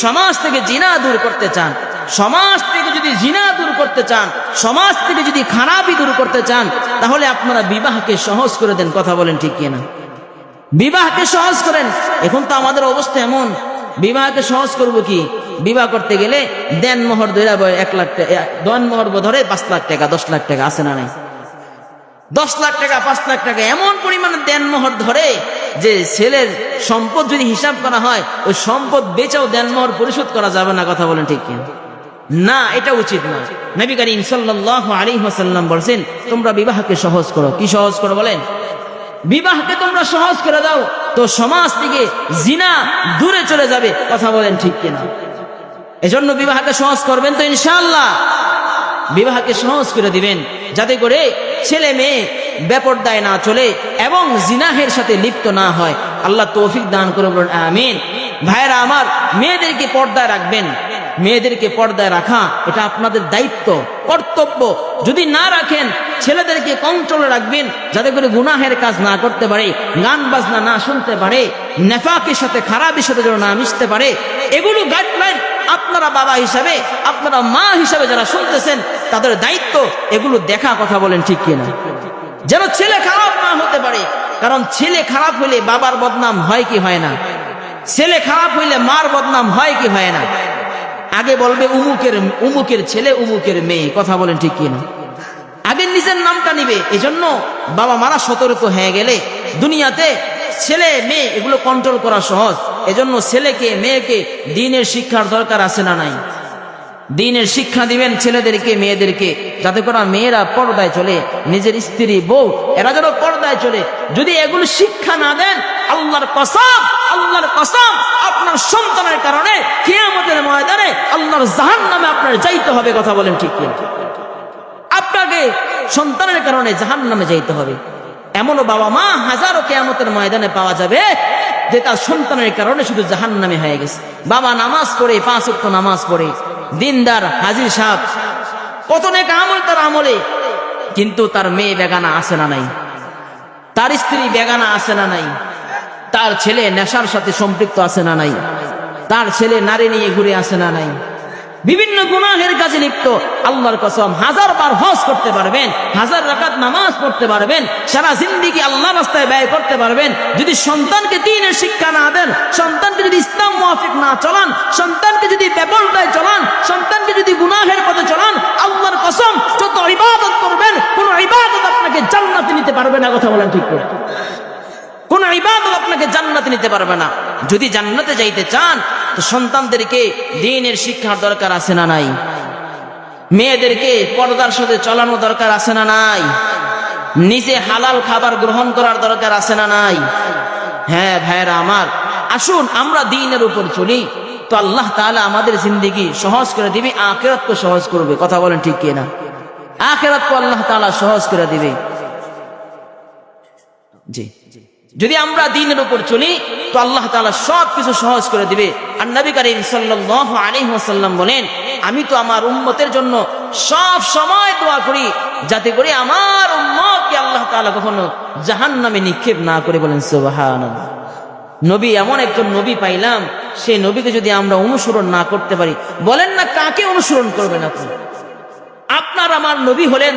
Speaker 1: সমাজ থেকে জিনা দূর করতে চান, সমাজ থেকে যদি জিনা দূর করতে চান, সমাজ থেকে যদি খারাপই দূর করতে চান, তাহলে আপনারা বিবাহকে সহজ করে দেন। কথা বলেন ঠিক কি না? বিবাহকে সহজ করেন। এখন তো আমাদের অবস্থা এমন, বিবাহকে সহজ করব কি? বিবাহ করতে গেলে দেন মোহর ধরে 1 লাখ টাকা, দেন মোহর ধরে 5 লাখ টাকা, 10 লাখ টাকা, আছে না নাই? 10 লাখ টাকা, 5 লাখ টাকা এমন পরিমাণে দেন মোহর ধরে যে ছেলের সম্পদ যদি হিসাব করা হয়, ওই সম্পদ বেচাও দেন মোহর পরিশোধ করা যাবে না। কথা বলেন ঠিক কি না? এটা উচিত না। নবী করিম সাল্লাল্লাহু আলাইহি ওয়াসাল্লাম বলেন, তোমরা বিবাহকে সহজ করো। কি সহজ করো বলেন? বিবাহকে তোমরা সহজ করে দাও, তো সমাজ থেকে জিনা দূরে চলে যাবে। কথা বলেন ঠিক কিনা? এজন্য বিবাহকে সহজ করবেন তো ইনশাআল্লাহ। বিবাহকে সহজ করে দিবেন যাতে করে ছেলে মেয়ে বেপরদায় না চলে এবং জিনাহের সাথে লিপ্ত না হয়। আল্লাহ তৌফিক দান করে বলেন আমিন। ভাইরা আমার, মেয়েদেরকে পর্দায় রাখবেন। মেয়েদেরকে পর্দায় রাখা এটা আপনাদের দায়িত্ব, কর্তব্য। যদি না রাখেন, ছেলেদেরকে কন্ট্রোলে রাখবেন যাতে করে গুনাহের কাজ না করতে পারে, গান বাজনা না শুনতে পারে, নেফাকের সাথে খারাপের সাথে যেন না মিশতে পারে। এগুলো গাইডলাইন আপনারা বাবা হিসাবে, আপনারা মা হিসাবে যারা শুনতেছেন, তাদের দায়িত্ব এগুলো দেখা। কথা বলেন ঠিক কিনা? যেন ছেলে খারাপ না হতে পারে। কারণ ছেলে খারাপ হইলে বাবার বদনাম হয় কি হয় না? ছেলে খারাপ হইলে মার বদনাম হয় কি হয় না? আগে বলবে উমুকের ছেলে, উমুকের মেয়ে। কথা বলেন ঠিক কিনা? আগে নিজের নামটা নিবে। এজন্য বাবা মারা সতর্ক হয়ে গেলে দুনিয়াতে ছেলে মেয়ে এগুলো কন্ট্রোল করা সহজ। এজন্য ছেলেকে মেয়েকে দ্বীনের শিক্ষার দরকার আছে না নাই? দ্বীনের শিক্ষা দিবেন ছেলেদেরকে, মেয়েদেরকে, যাতে করে মেয়েরা পর্দায় চলে, নিজের স্ত্রী বউ এরা যেন পর্দায় চলে। যদি এগুলো শিক্ষা না দেন, আল্লাহর কসম, আপনার সন্তানের কারণে কিয়ামতের ময়দানে আল্লাহর জাহান্নামে আপনার যাইতে হবে। কথা বলেন ঠিক কি? আপনাকে সন্তানের কারণে জাহান্নামে যাইতে হবে। এমনও বাবা মা হাজারো কিয়ামতের ময়দানে পাওয়া যাবে যে তার সন্তানের কারণে শুধু জাহান্নামে হয়ে গেছে। বাবা নামাজ পড়ে, 5 ওয়াক্ত নামাজ পড়ে, দিনদার, হাজির সাহেব, কত নেক আমল তার আমলে, কিন্তু তার মেয়ে বেগানা আছে না নাই? তার স্ত্রী বেগানা আছে না নাই? তার ছেলে নেশার সাথে সম্পৃক্ত আছে না নাই? তার ছেলে নারী নিয়ে ঘুরে আছে না নাই? বিভিন্ন গুনাহের কাজে লিপ্ত। আল্লাহর কসম, 1000 বার হজ করতে পারবেন, 1000 রাকাত নামাজ পড়তে পারবেন, সারা জিন্দেগি আল্লাহর রাস্তায় ব্যয় করতে পারবেন, যদি সন্তানকে দ্বীনের শিক্ষা না দেন, সন্তানকে যদি ইসলাম মুআফিক না চলান, সন্তানকে যদি বেপরদায় চলান, সন্তানকে যদি গুনাহের পথে চলান, আল্লাহর কসম যত ইবাদত করবেন, কোন ইবাদত আপনাকে জান্নাতে নিতে পারবে না। কথা বলেন ঠিক করে? কোন ইবাদত আপনাকে জান্নাতে নিতে পারবে না। যদি জান্নাতে যাইতে চান, তো সন্তানদেরকে দ্বীনের শিক্ষার দরকার আছে না নাই? মেয়েদেরকে পর্দার সাথে চলানো দরকার আছে না নাই? নিজে হালাল খাবার গ্রহণ করার দরকার আছে না নাই? হ্যাঁ ভাইরা আমার, আসুন আমরা দ্বীনের উপর চলি, তো আল্লাহ তাআলা আমাদের জিন্দেগি সহজ করে দিবে, আখিরাতকে সহজ করবে। কথা বলেন ঠিক কি না? আখিরাতকে আল্লাহ তাআলা সহজ করে দিবে। জি, যদি আমরা দ্বীনের উপর চলি, তো আল্লাহ তাআলা সবকিছু সহজ করে দিবে। আর নবী করিম সাল্লাল্লাহু আলাইহি ওয়াসাল্লাম বলেন, আমি তো আমার উম্মতের জন্য সব সময় দোয়া করি যাতে করে আমার উম্মতকে আল্লাহ তাআলা কখনো জাহান্নামে নিক্ষেপ না করে। বলেন সুবহানাল্লাহ। নবী, এমন একজন নবী পাইলাম, সেই নবীকে যদি আমরা অনুসরণ না করতে পারি, বলেন না কাকে অনুসরণ করবেন আপনি? আপনার আমার নবী হলেন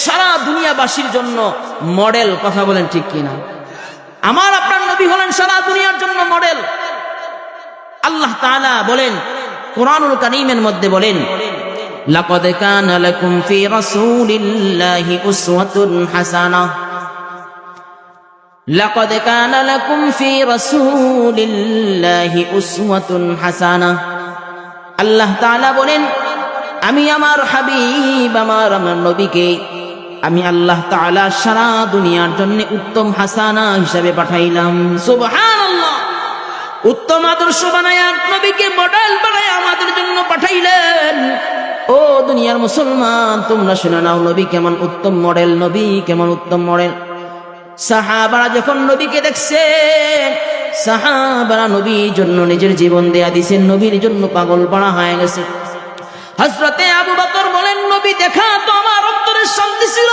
Speaker 1: সারা দুনিয়াবাসীর জন্য মডেল। কথা বলেন ঠিক কিনা? আমার আপনার নবী হলেন সারা দুনিয়ার জন্য মডেল। আল্লাহ তাআলা বলেন কুরআনুল কারীমের মধ্যে বলেন, লাকাদ কানা লাকুম ফি রাসূলিল্লাহি উসওয়াতুন হাসানাহ, লাকাদ কানা লাকুম ফি রাসূলিল্লাহি উসওয়াতুন হাসানাহ। আল্লাহ তাআলা বলেন, আমি আমার হাবিব আমার নবীকে আমি আল্লাহ তাআলা সারা দুনিয়ার জন্য উত্তম হাসানা হিসাবে পাঠাইলাম। সুবহানাল্লাহ। উত্তম আদর্শ বানায়া নবীকে মডেল বানায়া আমাদের জন্য পাঠাইলেন। ও দুনিয়ার মুসলমান, তোমরা শুনে নাও নবী কেমন উত্তম মডেল, নবী কেমন উত্তম মডেল। সাহাবারা যখন নবীকে দেখছে, সাহাবারা নবীর জন্য নিজের জীবন দেয়া দিয়েছেন, নবীর জন্য পাগল পাড়া হয়ে গেছে। হযরতে আবু বকর বলেন, নবী দেখা তো আমার অন্তরের শান্তি ছিল,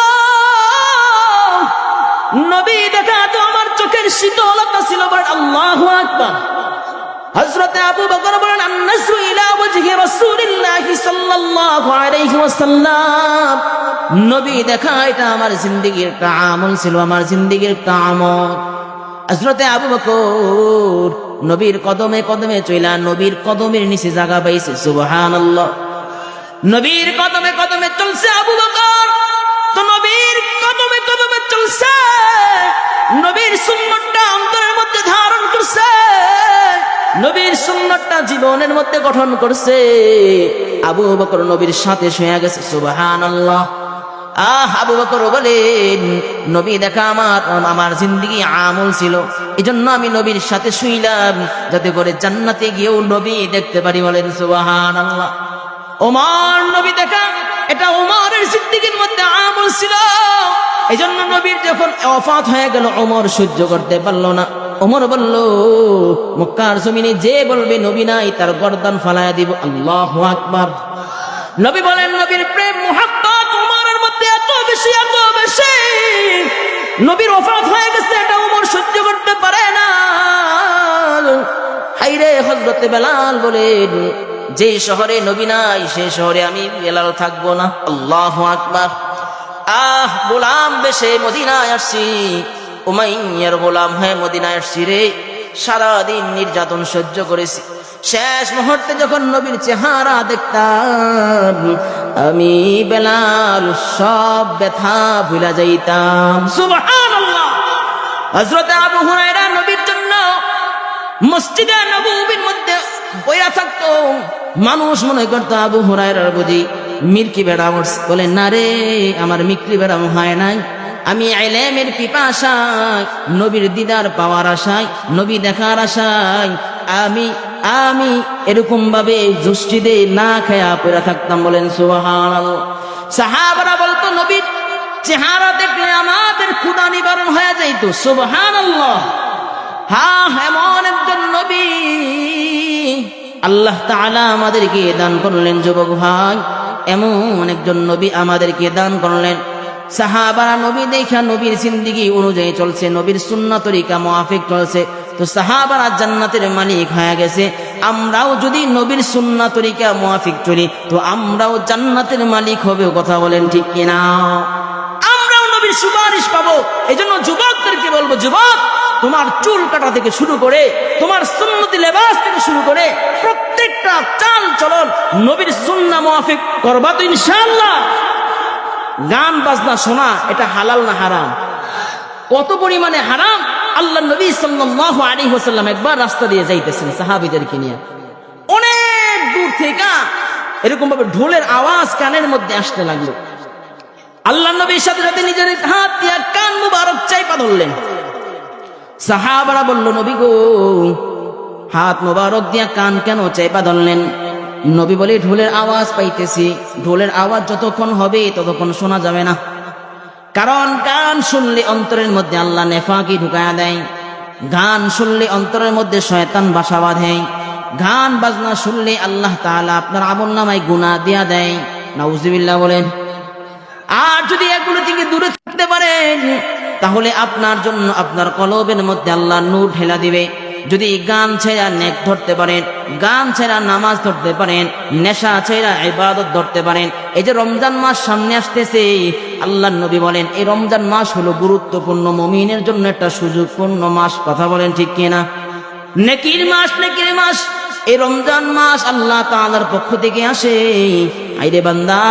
Speaker 1: নবী দেখা তো আমার চোখের শীতলতা ছিল। বলেন আল্লাহু আকবার। হযরতে আবু বকর বলেন, আন-নাসু ইলা ওয়াজহি রাসূলিল্লাহি সাল্লাল্লাহু আলাইহি ওয়াসাল্লাম, নবী দেখা এটা আমার জিন্দেগীর একটা আমল ছিল, আমার জিন্দেগীর একটা আমল। হযরতে আবু বকর নবীর কদমে কদমে চইলা নবীর কদমের নিচে জায়গা পাইছে। সুবহানাল্লাহ। নবীর কদমে কদমে চলছে আবু বকর, তো নবীর কদমে কদমে চলছে, নবীর সুন্নতটা অন্তরের মধ্যে ধারণ করছে, নবীর সুন্নতটা জীবনের মধ্যে গঠন করছে। আবু বকর নবীর সাথে শুয়ে গেছে। সুবহানাল্লাহ। আবু বকর বলেন, নবী দেখা আমার জিন্দেগি আমল ছিল, এজন্য আমি নবীর সাথে শুইলাম যাতে করে জান্নাতে গিয়েও নবী দেখতে পারি। বলেন সুবহানাল্লাহ। ওমর নবী দেখা এটা ওমরের জিন্দেগির মধ্যে আমল ছিল, এজন্য নবীর যখন ওফাত হয়ে গেল ওমর সহ্য করতে পারলো না। ওমর বলল, মক্কার জমিনে যে বলবে নবী নাই তার গর্দান ফালায়া দিব। আল্লাহু আকবার। নবী বলেন, নবীর প্রেম মুহাব্বত ওমরের মধ্যে এত বেশি এত বেশি, নবীর ওফাত হয়ে গেছে এটা ওমর সহ্য করতে পারে না। হায়রে হযরতে বেলাল বলেন, যে শহরে নবী নাই সেই শহরে আমি বেলাল থাকবো না। আল্লাহু আকবার। গোলাম বেশে মদিনায় আসছি, উমাইয়ার গোলাম হয়ে মদিনায় আসছি রে, সারাদিন নির্যাতন সহ্য করেছি, শেষ মুহূর্তে যখন নবীর চেহারা দেখতাম আমি বেলাল সব ব্যথা ভুলা যাইতাম। সুবহানাল্লাহ। হযরত আবু হুরায়রা নবীর জন্য মসজিদে নববীর মধ্যে বইয়া থাকতো, মানুষ মনে করতো আবু হুরায়রার বুঝি মির্কি বেড়াম উঠছে। বলে না রে, আমার মিক্রি বেড়াম হয় নাই, আমি ইলমের পিপাসায়, নবীর দিদার পাওয়ার আশায়, নবী দেখার আশায় আমি আমি এরকম ভাবে জুষ্টিদে না খেয়া পড়ে থাকতাম। বলেন সুবহানাল্লাহ। সাহাবারা বলতো নবীর চেহারা দেখলে আমাদের ক্ষুধা নিবারণ হয়ে যাইতো। সুবহানাল্লাহ। হ্যাঁ, এমন একজন নবী আল্লাহ তাআলা আমাদেরকে দান করলেন। যুবক ভাই, এমন একজন নবী আমাদেরকে দান করলেন। সাহাবারা নবী দেখা নবীর জিন্দেগি অনুযায়ী চলছে, নবীর সুন্নাত তরিকা মুআফিক চলছে, তো সাহাবারা জান্নাতের মালিক হয়ে গেছে। আমরাও যদি নবীর সুন্নাত তরিকা মুআফিক চলি তো আমরাও জান্নাতের মালিক হবে। কথা বলেন ঠিক কিনা? আমরাও নবীর সুপারিশ পাবো। এজন্য যুবকদেরকে বলবো, যুবক, তোমার চুল কাটা থেকে শুরু করে তোমার সুন্নতি লেবাস থেকে শুরু করে প্রত্যেকটা চাল চলন নবীর সুন্নাহ মুআফিক করবা তো ইনশাআল্লাহ। গান বাজনা শোনা এটা হালাল না হারাম? কত পরিমাণে হারাম! আল্লাহ নবী সাল্লাল্লাহু আলাইহি ওয়াসাল্লাম একবার রাস্তা দিয়ে যাইতেছেন সাহাবীদেরকে নিয়ে, অনেক দূর থেকে এরকম ভাবে ঢোলের আওয়াজ কানের মধ্যে আসতে লাগলো। আল্লাহ নবীর সাথে সাথে নিজের হাত দিয়ে কান মুবারক চাইপা ধরলেন। সাহাবারা বলল, নবী গো, হাত মুবারক দিয়া কান কেন চাইপা ধরলেন? নবী বলে, ঢোলের আওয়াজ পাইতেছি, ঢোলের আওয়াজ যতক্ষণ হবে ততক্ষণ শোনা যাবে না, কারণ গান শুনলে অন্তরের মধ্যে আল্লাহ নেফাকি ঢুকায়া দেয়, গান শুনলে অন্তরের মধ্যে শয়তান বাসা বাঁধে, গান বাজনা শুনলে আল্লাহ তাআলা আপনার আমলনামায় গুনাহ দিয়া দেয়। নাউজুবিল্লাহ বলেন। আর যদি এগুলো থেকে দূরে থাকতে পারেন তাহলে আপনার জন্য আপনার কলবের মধ্যে আল্লাহ নূর ঢেলা দিবে। যদি গান ছেড়া নেক ধরতে পারেন, গান ছেড়া নামাজ ধরতে পারেন, নেশা ছেড়া ইবাদত ধরতে পারেন, এই যে রমজান মাস সামনে আসতেছে, আল্লাহর নবী বলেন এই রমজান মাস হলো গুরুত্বপূর্ণ, মুমিনের জন্য একটা সুযোগপূর্ণ মাস। কথা বলেন ঠিক কিনা? নেকির মাস, নেকির মাস। এই রমজান মাস আল্লাহ তাআলার পক্ষ থেকে আসে। আইরে বান্দা,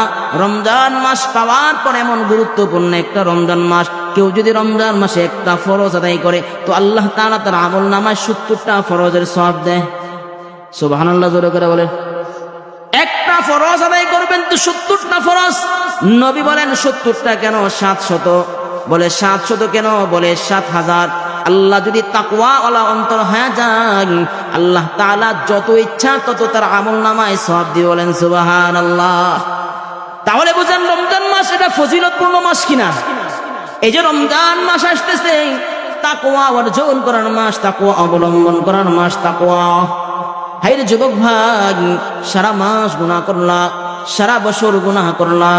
Speaker 1: রমজান মাস পাওয়ার পর এমন গুরুত্বপূর্ণ একটা রমজান মাস, কেউ যদি রমজান মাসে একটা ফরজ আদায় করে তো আল্লাহ তাআলা তার আমল নামায় 70টা ফরজের সওয়াব দেয়। সুবহানাল্লাহ, জোরে করে বলে। একটা ফরজ আদায় করবেন তো 70টা ফরজ। নবী বলেন 70টা কেন, 700। বলে 700 কেন? বলে 7000। আল্লাহ যদি তাকওয়াওয়ালা অন্তর হয়ে যায়, আল্লাহ তাআলা যত ইচ্ছা তত তার আমল নামায় সওয়াব দিয়ে। বলেন সুবহানাল্লাহ। তাহলে বুঝেন রমজান মাস এটা ফজিলতপূর্ণ মাস কিনা। এই যে রমজান মাস আসতেছে, তাকওয়া অর্জন করার মাস, তাকওয়া অবলম্বন করার মাস, তাকওয়া। হায়রে যুবক ভাই, সারা মাস গুনাহ করলা, সারা বছর গুনাহ করলা,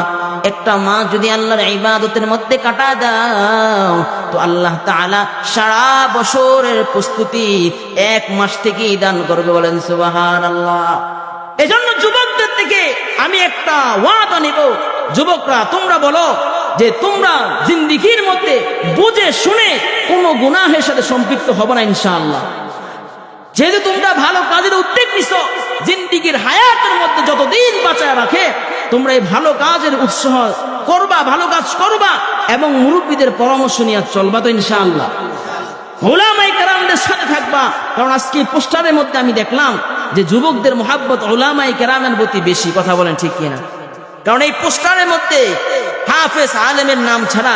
Speaker 1: একটা মাস যদি আল্লাহর ইবাদতের মধ্যে কাটা দাও তো আল্লাহ তাআলা সারা বছরের প্রস্তুতি এক মাস থেকেই দান করবে। বলেন সুবহানাল্লাহ। এজন্য যুবকদের থেকে আমি একটা ওয়াদা নেব, যুবকরা তোমরা বলো যে তোমরা জিন্দেগীর মধ্যে বুঝে শুনে কোনো গুনাহের সাথে সম্পৃক্ত হবে না ইনশাআল্লাহ। যেহেতু তোমরা ভালো কাজের উদ্যোগ নিছো, জিন্দেগীর হায়াতের মধ্যে যতদিন বাঁচায় রাখে তোমরা এই ভালো কাজের উৎসাহ করবা, ভালো কাজ করবা এবং মুরব্বীদের পরামর্শ নিয়ে চলবা তো ইনশাআল্লাহ। উলামায়ে কেরামদের সাথে থাকবা। কারণ আজকে পোস্টারের মধ্যে আমি দেখলাম যে যুবকদের মহাব্বত উলামায়ে কেরামের প্রতি বেশি। কথা বলেন ঠিক কিনা? কারণ এই পোস্টারের মধ্যে হাফেজ আলেমের নাম ছাড়া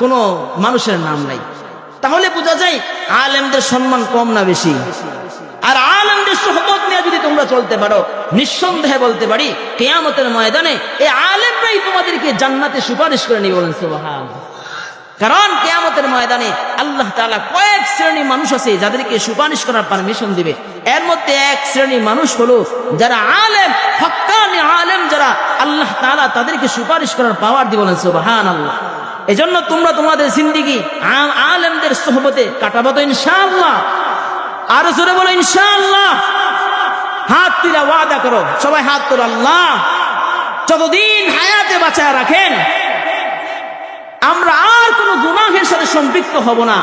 Speaker 1: কোনো মানুষের নাম নাই। তাহলে বোঝা যায় আলেমদের সম্মান কম না বেশি। আর আলেমদের সোহবত নিয়ে যদি তোমরা চলতে পারো, নিঃসন্দেহে বলতে পারি কিয়ামতের ময়দানে এই আলেমরাই তোমাদেরকে জান্নাতে সুপারিশ করে নিবে। বলেন সুবহানাল্লাহ। কারণ কিয়ামতের ময়দানে আল্লাহ তাআলা কয়েক শ্রেণী মানুষ আছে যাদেরকে সুপারিশ করার পারমিশন দিবে। এর মধ্যে এক শ্রেণী মানুষ হলো যারা আলেম, হক্কানি আলেম যারা, আল্লাহ তাআলা তাদেরকে সুপারিশ করার পাওয়ার দিবেন। বলেন সুবহানাল্লাহ। এজন্য তোমরা তোমাদের জিন্দেগি আলেমদের সোহবতে কাটাবো তো ইনশাআল্লাহ। আর জোরে বলো ইনশাআল্লাহ। হাত তুলে ওয়াদা করো, সবাই হাত তোলো। আল্লাহ যতদিন হায়াতে বাঁচায় রাখেন আমরা আর কোনো গুনাহের সাথে সম্পৃক্ত হব না,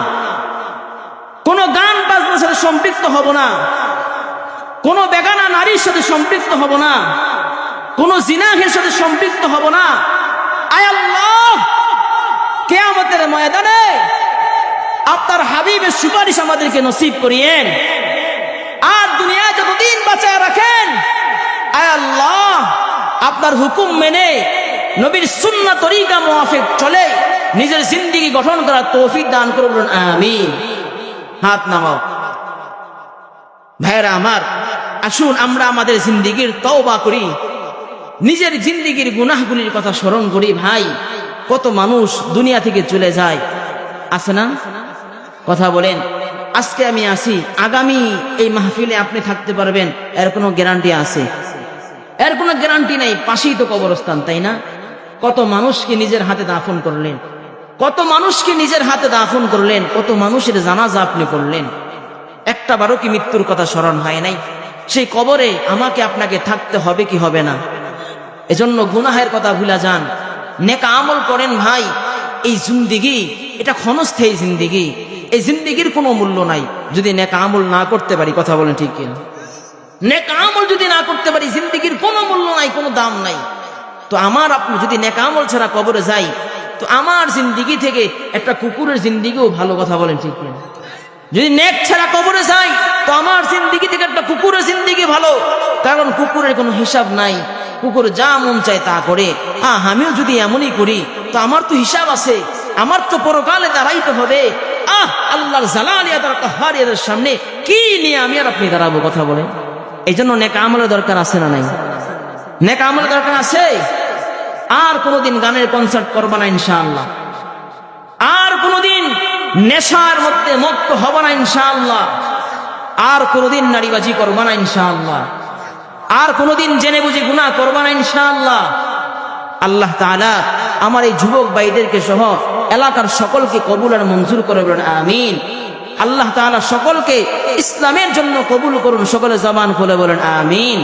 Speaker 1: কোনো গান বাজনার সাথে সম্পৃক্ত হব না, কোনো বেগানা নারীর সাথে সম্পৃক্ত হব না, কোনো জিনাহের সাথে সম্পৃক্ত হব না। আয় আল্লাহ, কিয়ামতের ময়দানে আপনার হাবিবের সুপারিশ আমাদেরকে নসিব করিয়েন। আর দুনিয়ায় যতদিন বাঁচায় রাখেন, আয় আল্লাহ আপনার হুকুম মেনে নবীর সুন্নাহ তরিকা মুআফিক চলে নিজের জিন্দেগি গঠন করার তৌফিক দান করুন, আমিন। হাত নামাও। ভাইরা আমার, আসুন আমরা আমাদের জিন্দেগির তওবা করি, নিজের জিন্দেগির গুনাহগুলির কথা স্মরণ করি। ভাই, কত মানুষ দুনিয়া থেকে চলে যায়, আছে না? কথা বলেন। আজকে আমি আসি, আগামী এই মাহফিলে আপনি থাকতে পারবেন এর কোনো গ্যারান্টি আছে? এর কোনো গ্যারান্টি নেই। পাশেই তো কবরস্থান, তাই না? কত মানুষকে নিজের হাতে দাফন করলেন, কত মানুষকে নিজের হাতে দাফন করলেন, কত মানুষের জানাজা আপনি করলেন। একটা বারও কি মৃত্যুর কথা স্মরণ হয় নাই? সেই কবরে আমাকে আপনাকে থাকতে হবে কি হবে না? এজন্য গুনাহের কথা ভুলা যান, নেক আমল করেন। ভাই, এই জিন্দেগি এটা ক্ষণস্থায়ী জিন্দেগি, এই জিন্দেগির কোনো মূল্য নাই যদি নেক আমল না করতে পারি। কথা বলেন ঠিক কিনা? নেক আমল যদি না করতে পারি জিন্দেগির কোনো মূল্য নাই, কোনো দাম নাই। তো আমার আপনি যদি নেক আমল ছাড়া কবরে যাই তো আমার জিন্দেগি থেকে একটা কুকুরের জিন্দেগিও ভালো। কথা বলেন ঠিক কিনা? যদি নেক ছাড়া কবরে যাই তো আমার জিন্দেগি থেকে একটা কুকুরের জিন্দেগি ভালো। কারণ কুকুরের কোনো হিসাব নাই, কুকুর যা মন চায় তা করে। আমিও যদি এমনই করি তো আমার তো হিসাব আছে, আমার তো পরকালে দাঁড়াইতে হবে। আল্লাহর জালালিয়াত কাহারিয়াতের সামনে কি নিয়ে আমি আর আপনি দাঁড়াবো? কথা বলেন। এই জন্য নেক আমলের দরকার আছে না নাই? নেক আমলের দরকার আছে। আর কোনোদিন গানের কনসার্ট করবা না ইনশাআল্লাহ। আর কোনোদিন নেশার মধ্যে মত্ত হব না ইনশাআল্লাহ। আর কোনোদিন নারীবাজি করবা না ইনশাআল্লাহ। আর কোনোদিন জেনে বুঝে গুনাহ করবা না ইনশাআল্লাহ। আল্লাহ তাআলা আমার এই যুবক ভাইদেরকে সহ এলাকার সকলকে কবুল আর মঞ্জুর করে বলেন আমিন। আল্লাহ তাআলা সকলকে ইসলামের জন্য কবুল করুন। সকলে জবান খুলে বলেন আমিন।